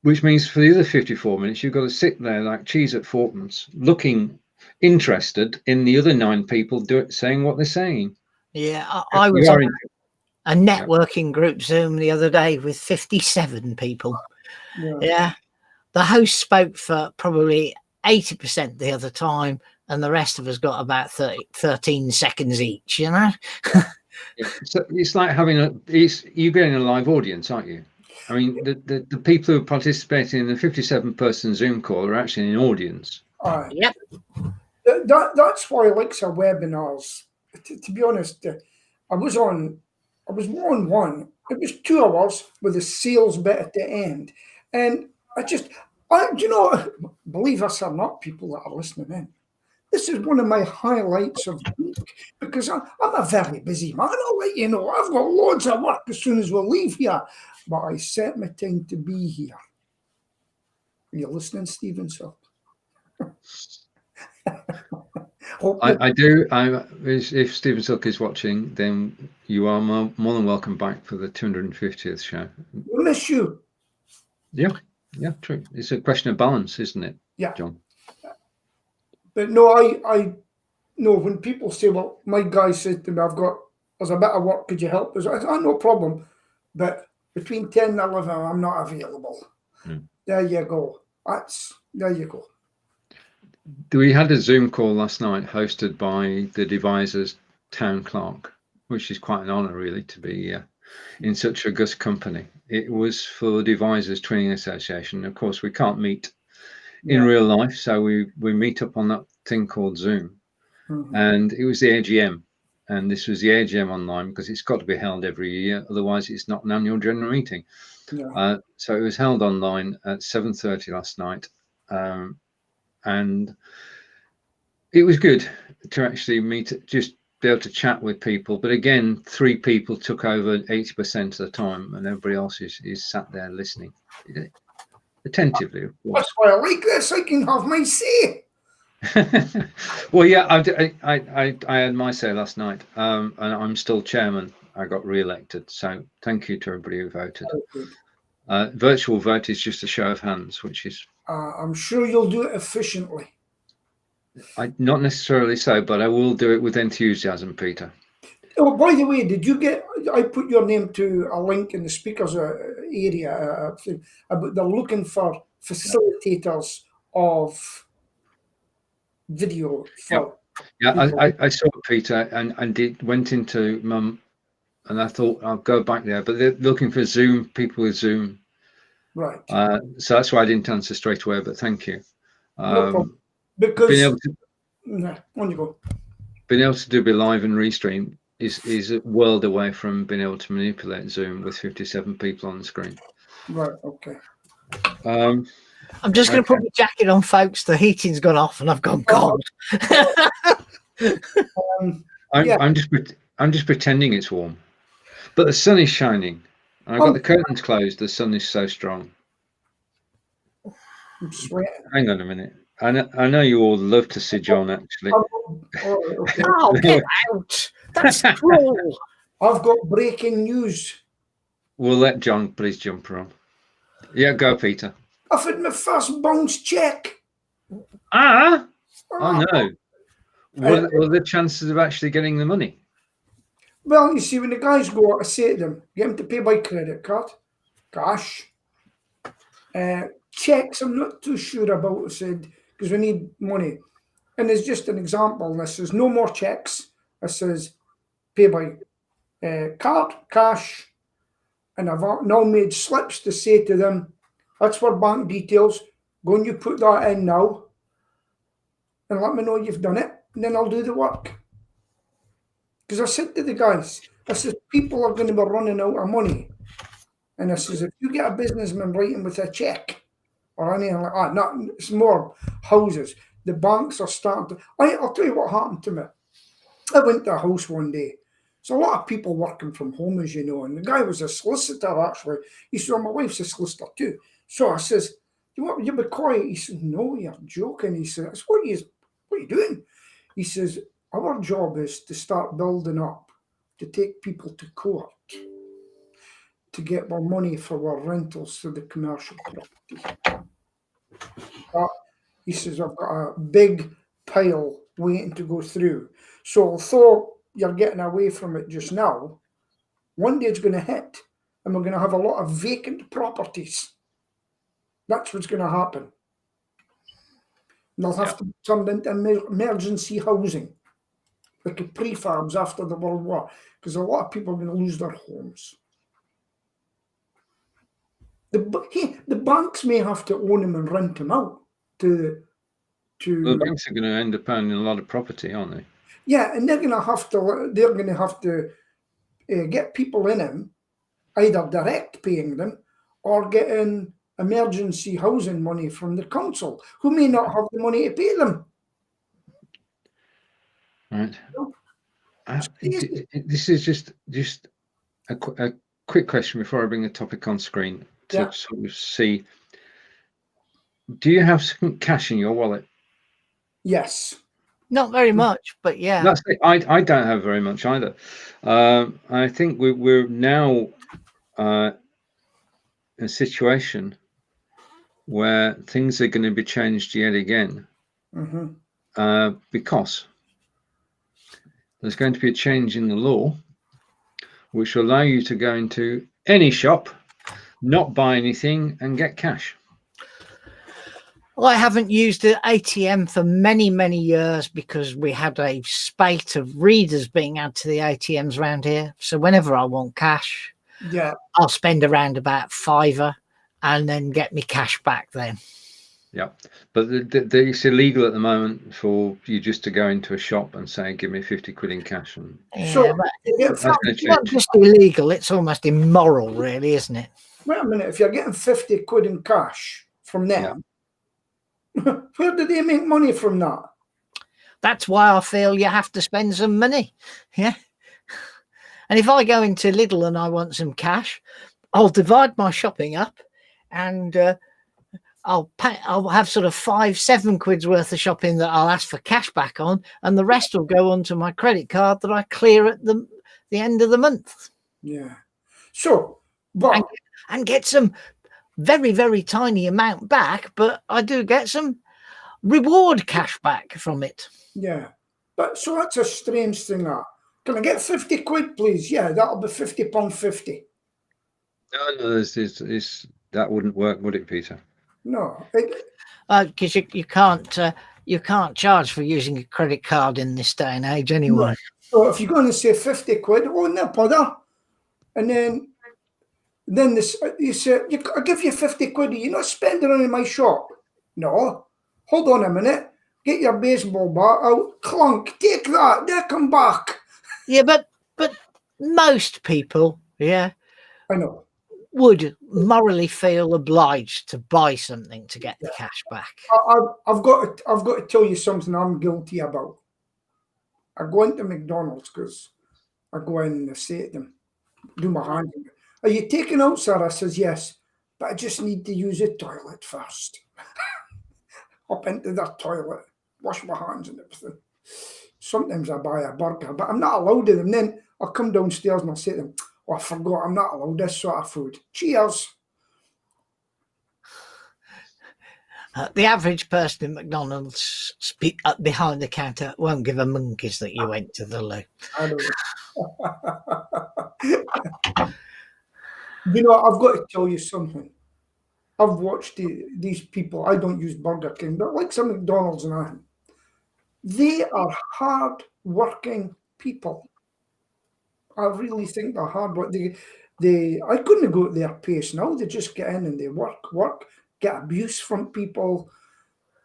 Which means for the other 54 minutes, you've got to sit there like cheese at Fortman's, looking interested in the other 9 people saying what they're saying. Yeah, I was a networking group Zoom the other day with 57 people. Yeah. The host spoke for probably 80% the other time, and the rest of us got about 13 seconds each, you know? So it's like having you're getting a live audience, aren't you? I mean, the people who are participating in the 57-person Zoom call are actually an audience. Yep. That's why I like some webinars. To be honest, I was on one. It was 2 hours with a sales bit at the end, and believe us or not, people that are listening in, this is one of my highlights of the week because I'm a very busy man. I'll let you know. I've got loads of work as soon as we leave here, but I set my time to be here. Are you listening, Stephen? So. I do. If Stephen Silk is watching, then you are more than welcome back for the 250th show. We miss you. Yeah, true. It's a question of balance, isn't it? Yeah, John. But no, I know when people say, "Well, my guy said to me, there's a bit of work. Could you help us?" I said, "No problem." But between 10 and 11, I'm not available. There you go. There you go. We had a Zoom call last night hosted by the Devisers Town Clerk, which is quite an honour, really, to be in such august company. It was for the Devisers Training Association. Of course, we can't meet in real life, so we meet up on that thing called Zoom. And it was the AGM, and this was the AGM online because it's got to be held every year, otherwise it's not an annual general meeting. So it was held online at 7:30 last night. And it was good to actually just be able to chat with people. But again, 3 people took over 80% of the time, and everybody else is sat there listening attentively. Of course. That's why I like this. I can have my say. Well, yeah, I had my say last night, and I'm still chairman. I got re-elected, so thank you to everybody who voted. Virtual vote is just a show of hands, which is. I'm sure you'll do it efficiently. Not necessarily so, but I will do it with enthusiasm, Peter. Oh, by the way, did you get? I put your name to a link in the speakers area. About they're looking for facilitators of video. I saw it, Peter, and went into Mum, and I thought I'll go back there, but they're looking for Zoom people with Zoom. Right. So that's why I didn't answer straight away, but thank you. No problem. Because on you go. Being able to do a live and restream is a world away from being able to manipulate Zoom with 57 people on the screen. Right. Okay. I'm just going to put my jacket on, folks. The heating's gone off and I've gone cold. I'm just pretending it's warm, but the sun is shining. I've got the curtains closed. The sun is so strong. I'm sweating. Hang on a minute. I know you all love to see John, actually. Oh, get out! That's cruel. I've got breaking news. We'll let John put his jumper on. Yeah, go, Peter. I've had my first bounce check. Oh no. What are the chances of actually getting the money? Well, you see, when the guys go out, I say to them, get them to pay by credit card, cash. Checks, I'm not too sure about, I said, because we need money. And there's just an example. And I says, no more checks. I says, pay by card, cash. And I've now made slips to say to them, that's for bank details. Go and you put that in now. And let me know you've done it. And then I'll do the work. Because I said to the guys, I said, people are going to be running out of money. And I says, if you get a businessman writing with a check or anything like that, it's more houses. The banks are starting to. I'll tell you what happened to me. I went to a house one day. There's a lot of people working from home, as you know. And the guy was a solicitor, actually. He said, my wife's a solicitor too. So I says, you be quiet? He said, no, you're joking. He says, what are you doing? He says, our job is to start building up, to take people to court, to get more money for our rentals to the commercial property. He says, I've got a big pile waiting to go through. So although you're getting away from it just now, One day it's going to hit, and we're going to have a lot of vacant properties. That's what's going to happen. And they'll have to be turned into emergency housing, like the prefabs after the World War, because a lot of people are going to lose their homes. The banks may have to own them and rent them out to. The banks are going to end up owning a lot of property, aren't they? Yeah, and they're going to have to get people in them, either direct paying them or getting emergency housing money from the council, who may not have the money to pay them. Right. This is just a quick question before I bring the topic on screen to sort of see. Do you have some cash in your wallet? Yes. Not very much, but yeah. That's it. I don't have very much either. I think we're now in a situation where things are going to be changed yet again, because there's going to be a change in the law which will allow you to go into any shop, not buy anything, and get cash. Well, I haven't used the ATM for many, many years because we had a spate of readers being added to the ATMs around here. So whenever I want cash, I'll spend around about £5 and then get me cash back then. Yeah, but it's illegal at the moment for you just to go into a shop and say, "Give me 50 quid in cash." And so it's not just illegal; it's almost immoral, really, isn't it? Wait a minute. If you're getting 50 quid in cash from them, where do they make money from that? That's why I feel you have to spend some money. Yeah. And if I go into Lidl and I want some cash, I'll divide my shopping up, and I'll have sort of 5-7 quid's worth of shopping that I'll ask for cash back on, and the rest will go onto my credit card that I clear at the end of the month. Yeah. So, and get some very, very tiny amount back, but I do get some reward cash back from it. Yeah. But so that's a strange thing. Can I get 50 quid, please? Yeah, that'll be £50.50. No, that wouldn't work, would it, Peter? No, because you can't charge for using a credit card in this day and age anyway. No. So if you're going to say 50 quid, oh no bother, and then this you say I give you 50 quid, you're not spending it in my shop. No, hold on a minute, get your baseball bat out, clunk, take that, then come back. Yeah, but most people, I know, would morally feel obliged to buy something to get the cash back. I've got to tell you something I'm guilty about. I go into McDonald's because I go in and I say to them, do my hand. Are you taking out, sir? I says, yes, but I just need to use the toilet first. Up into the toilet, wash my hands and everything. Sometimes I buy a burger, but I'm not allowed to them. Then I'll come downstairs and I'll say to them, oh, I forgot, I'm not allowed this sort of food. Cheers. The average person in McDonald's behind the counter won't give a monkeys that you went to the loo. I don't know. You know, I've got to tell you something. I've watched these people. I don't use Burger King, but like some McDonald's and that. They are hard-working people. I really think they're hard work. I couldn't go at their pace now. They just get in and they work, get abuse from people,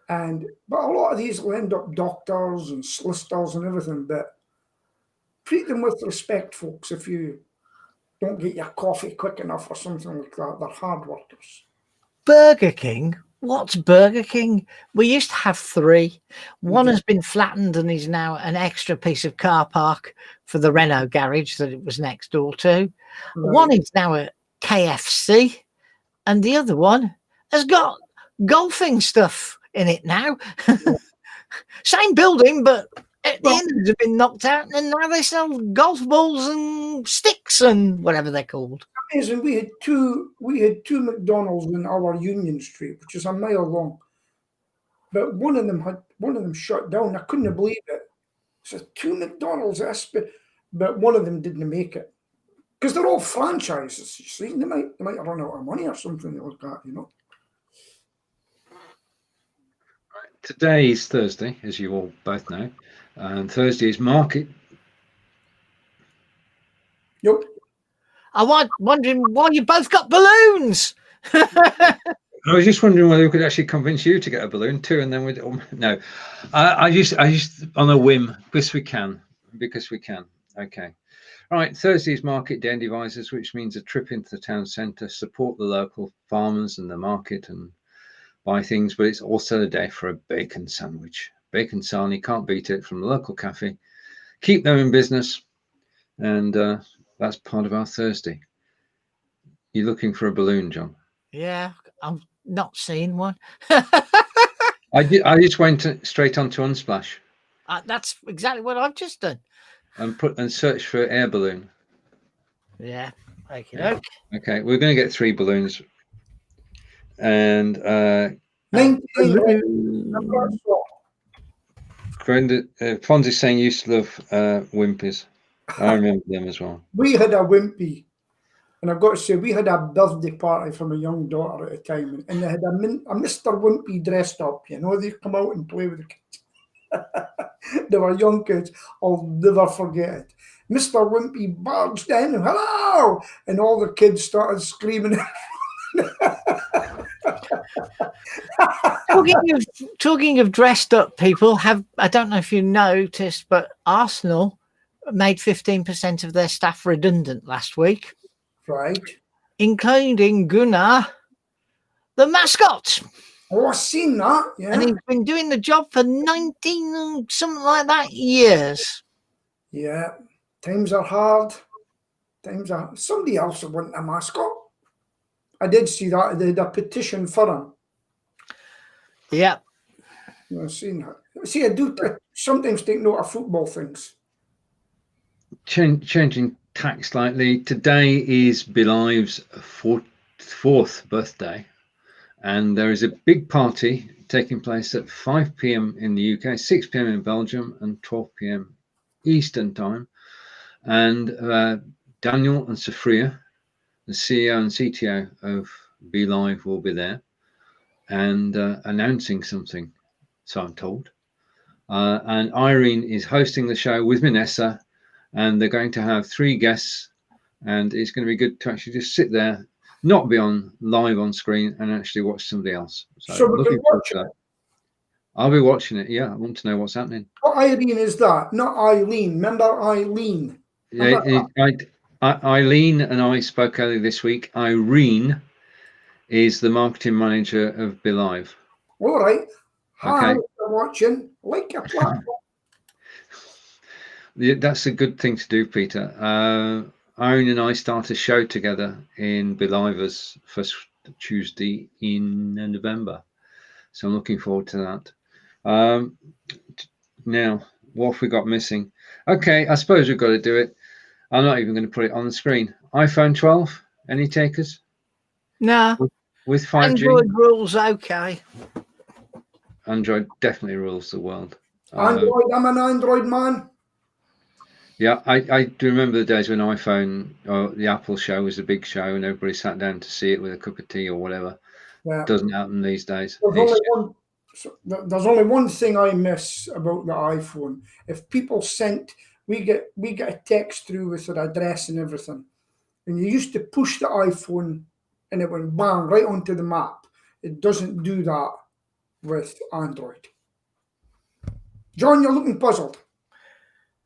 but a lot of these will end up doctors and solicitors and everything. But treat them with respect, folks. If you don't get your coffee quick enough or something like that, they're hard workers. Burger King. What's Burger King? We used to have 3. One has been flattened and is now an extra piece of car park for the Renault garage that it was next door to. Right. One is now a KFC, and the other one has got golfing stuff in it now. Same building, but at the end have been knocked out, and now they sell golf balls and sticks and whatever they're called. Amazing. We had two McDonald's in our Union Street, which is a mile long. But one of them shut down. I couldn't believe it. So 2 McDonald's, but one of them didn't make it. Because they're all franchises, you see. They might run out of money or something like that, you know. Today is Thursday, as you all both know, and Thursday is market. Yep. I was wondering why you both got balloons. I was just wondering whether we could actually convince you to get a balloon too, and then we'd no. I just on a whim because we can. Okay. Right, Thursday's market day devices, which means a trip into the town centre, support the local farmers and the market and buy things, but it's also a day for a bacon sandwich. Bacon sarnie, can't beat it, from the local cafe. Keep them in business, and that's part of our Thursday. You're looking for a balloon, John? Yeah, I'm not seeing one. I just went straight onto Unsplash. That's exactly what I've just done. And search for air balloon. Yeah. Okay. Okay, we're going to get 3 balloons. And 19. Fonzie's saying used to love Wimpies. I remember them as well. We had a Wimpy, and I've got to say, we had a birthday party from a young daughter at the time, and they had a Mr. Wimpy dressed up. You know, they'd come out and play with the kids. They were young kids. I'll never forget it. Mr. Wimpy barged in, hello, and all the kids started screaming. Talking of dressed up people, I don't know if you noticed, but Arsenal made 15% of their staff redundant last week. Right. Including Gunnar, the mascot. Oh, I've seen that, yeah. And he's been doing the job for 19, something like that, years. Yeah. Times are hard. Somebody else would want a mascot. I did see that. They had a petition for him. Yeah. I've seen that. See, I sometimes take note of football things. Changing tack slightly. Today is Belive's 4th birthday, and there is a big party taking place at 5 p.m. in the UK, 6 p.m. in Belgium, and 12 p.m. Eastern time. And Daniel and Safria, the CEO and CTO of Belive, will be there and announcing something, so I'm told. And Irene is hosting the show with Vanessa, and they're going to have 3 guests, and it's going to be good to actually just sit there, not be live on screen, and actually watch somebody else. So we can watch that. I'll be watching it. Yeah, I want to know what's happening. What Irene is that? Not Eileen. Remember Eileen? Eileen and I spoke earlier this week. Irene is the marketing manager of Belive. All right. Hi, Okay. you're watching. Like your platform. That's a good thing to do, Peter. Irene and I start a show together in Belive's first Tuesday in November. So I'm looking forward to that. Now, what have we got missing? Okay, I suppose we've got to do it. I'm not even going to put it on the screen. iPhone 12, any takers? No. With 5G? Android rules okay. Android definitely rules the world. Android, I'm an Android man. Yeah, I do remember the days when iPhone or the Apple show was a big show and everybody sat down to see it with a cup of tea or whatever. Yeah. Doesn't happen these days. There's only one thing I miss about the iPhone. If people we get a text through with their address and everything, and you used to push the iPhone and it went bang right onto the map. It doesn't do that with Android. John, you're looking puzzled.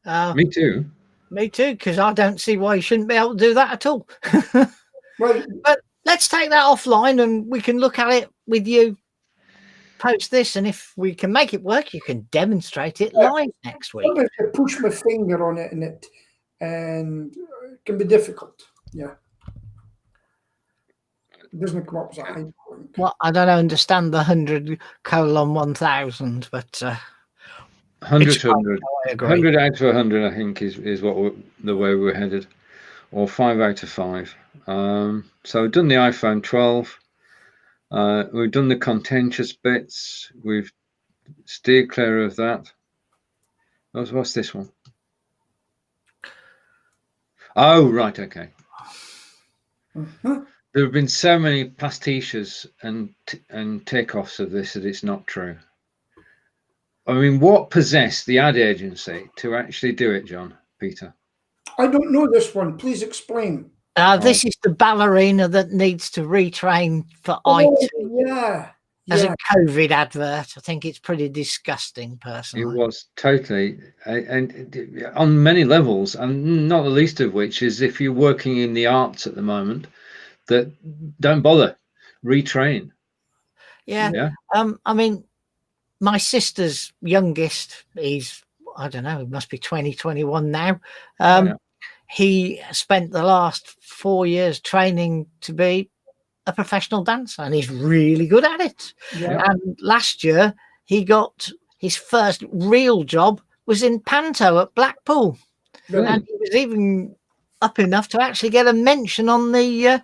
Me too. Me too, because I don't see why you shouldn't be able to do that at all. Right. But let's take that offline and we can look at it with you post this, and if we can make it work, you can demonstrate it live next week. Sometimes I push my finger on it and it can be difficult. Yeah. It doesn't come up as a hyperlink. Well, I don't understand the 100:1000, but 100 to 100. I agree. 100 out of 100, I think, is what the way we're headed, or 5 out of 5. So we've done the iPhone 12. We've done the contentious bits. We've steered clear of that. What's this one? Oh, right, okay. Mhm. There have been so many pastiches and takeoffs of this that it's not true. I mean, what possessed the ad agency to actually do it, John, Peter? I don't know this one. Please explain. This is the ballerina that needs to retrain for Oh, IT yeah. as Yeah. a COVID advert. I think it's pretty disgusting, It personally. was totally, and on many levels, and not the least of which is if you're working in the arts at the moment, that don't bother, retrain. Yeah. Yeah. I mean, my sister's youngest, he's, I don't know, he must be 20, 21 now. Yeah. He spent the last 4 years training to be a professional dancer, and he's really good at it. Yeah. And last year, he got his first real job was in Panto at Blackpool. And he was even up enough to actually get a mention on the,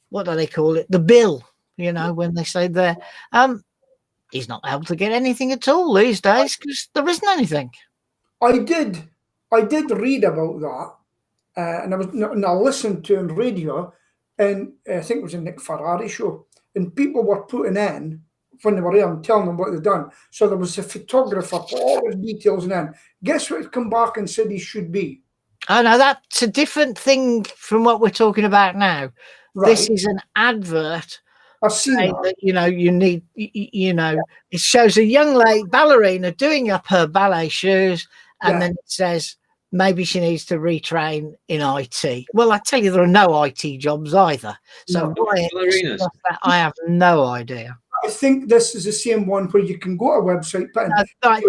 what do they call it? The bill, you know, when they say there. He's not able to get anything at all these days because there isn't anything. I did read about that, and I listened to on radio, and I think it was a Nick Ferrari show, and people were putting in when they were there and telling them what they'd done. So there was a photographer put all his details in. Guess what? He'd come back and said he should be. Oh no, that's a different thing from what we're talking about now. Right. This is an advert. I've seen saying that. that, you know, you need, you know, it shows a young lady ballerina doing up her ballet shoes, and Yeah. then it says maybe she needs to retrain in IT. Well, I tell you, there are no IT jobs either. So No. why Ballerinas. express that, I have no idea. I think this is the same one where you can go to a website, put in, Right,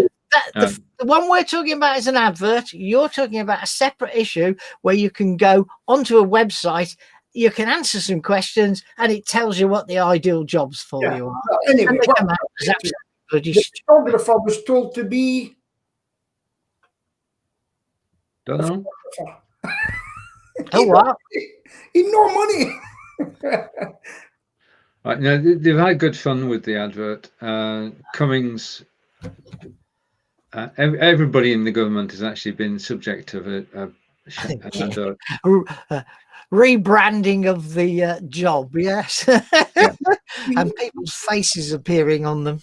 the one we're talking about is an advert. You're talking about a separate issue where you can go onto a website, you can answer some questions, and it tells you what the ideal jobs for Yeah. you are. Well, anyway, And they what- come out as absolutely bloody the photographer was told to be Don't know. oh, what? he no money. Right, now they've had good fun with the advert. Cummings, everybody in the government has actually been subject of an advert. Rebranding of the job, yes. Yeah. And people's faces appearing on them.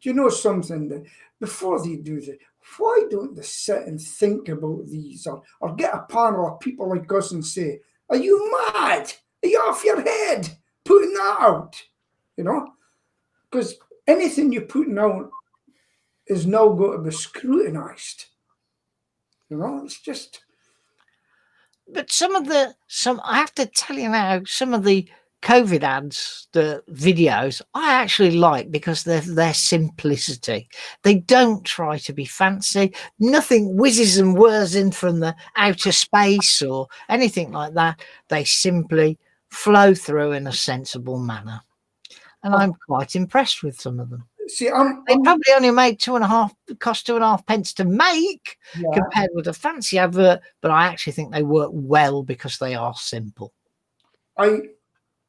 Do you know something? That before they do this, why don't they sit and think about these, or get a panel of people like us and say, "Are you mad? Are you off your head putting that out?" You know, because anything you're putting out is now going to be scrutinised. You know, it's just. But I have to tell you now, some of the COVID ads, the videos, I actually like because their simplicity. They don't try to be fancy. Nothing whizzes and whirs in from the outer space or anything like that. They simply flow through in a sensible manner. And I'm quite impressed with some of them. See, They probably only made cost 2.5 pence to make yeah. compared with a fancy advert, but I actually think they work well because they are simple. I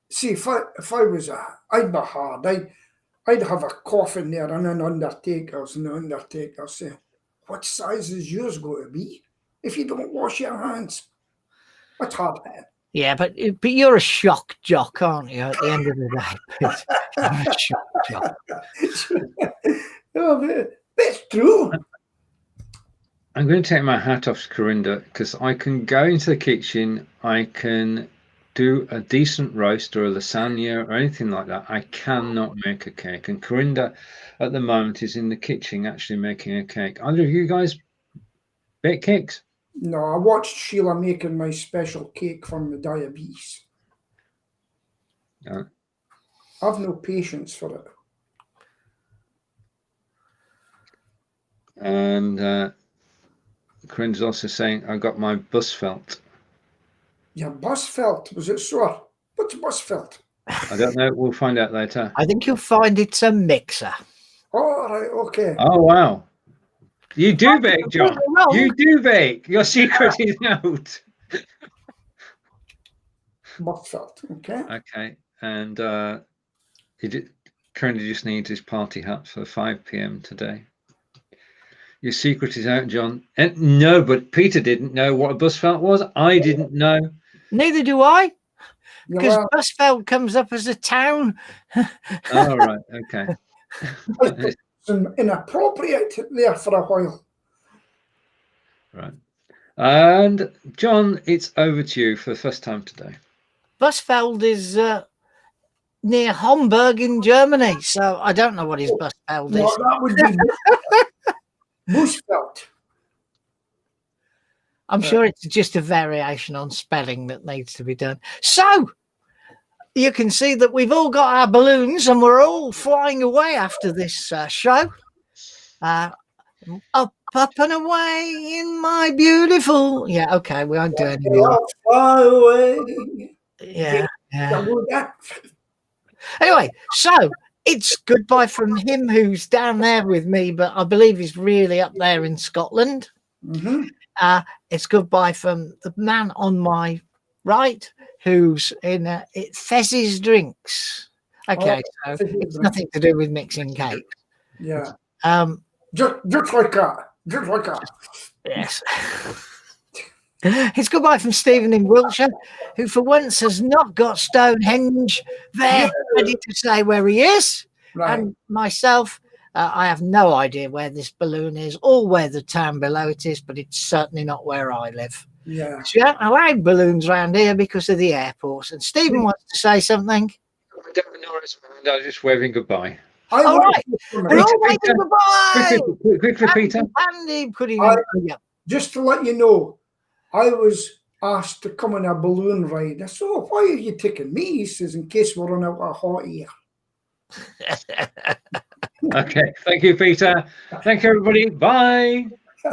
see if I was I'd be hard. I'd have a coffin there and an undertaker's, and the undertaker say, "What size is yours going to be if you don't wash your hands?" That's hard, man. Yeah, but you're a shock jock, aren't you? At the end of the day, you're a shock jock. Oh, but that's true. I'm going to take my hat off to Corinda because I can go into the kitchen, I can do a decent roast or a lasagna or anything like that. I cannot make a cake. And Corinda at the moment is in the kitchen actually making a cake. Either of you guys bake cakes? No, I watched Sheila making my special cake from the diabetes. I've no patience for it. And Corinda's also saying, I got my bus felt. Your bus felt, was it sore? What's bus felt? I don't know. We'll find out later. I think you'll find it's a mixer. All right, okay. Oh, wow. You do bake, John. wrong. You do bake. Your secret is out. Bus felt, okay. Okay. And Corinda just needs his party hat for 5 p.m. today. Your secret is out, John. And no, but Peter didn't know what a bus felt was. I didn't know. Neither do I. because well, Busfeld comes up as a town. All right. Okay. some inappropriate there for a while. Right. And John, it's over to you for the first time today. Busfeld is near Homburg in Germany, so I don't know what his Busfeld No, is. that would be Bushveld. I'm sure it's just a variation on spelling that needs to be done. So you can see that we've all got our balloons and we're all flying away after this show. Up and away in my beautiful. Yeah, okay, we won't do any more. I'll fly away. Yeah. Yeah. Anyway, so it's goodbye from him who's down there with me, but I believe he's really up there in Scotland. Mhm. It's goodbye from the man on my right who's in Fez's Drinks. Okay, so it's nothing to do with mixing cakes. Yeah. Just like that. Just like that. Yes. It's goodbye from Stephen in Wiltshire, who for once has not got Stonehenge there ready to say where he is. Right. And myself, I have no idea where this balloon is or where the town below it is, but it's certainly not where I live. Yeah. So you don't allow balloons around here because of the airport. And Stephen wants to say something. I don't know. I was just waving goodbye. All right. We're all waving goodbye. Quickly, Peter. Andy putting just to let you know, I was asked to come on a balloon ride. I said, "Oh, why are you taking me?" He says, "In case we're on out of hot air." Okay. Thank you, Peter. Thank you, everybody. Bye.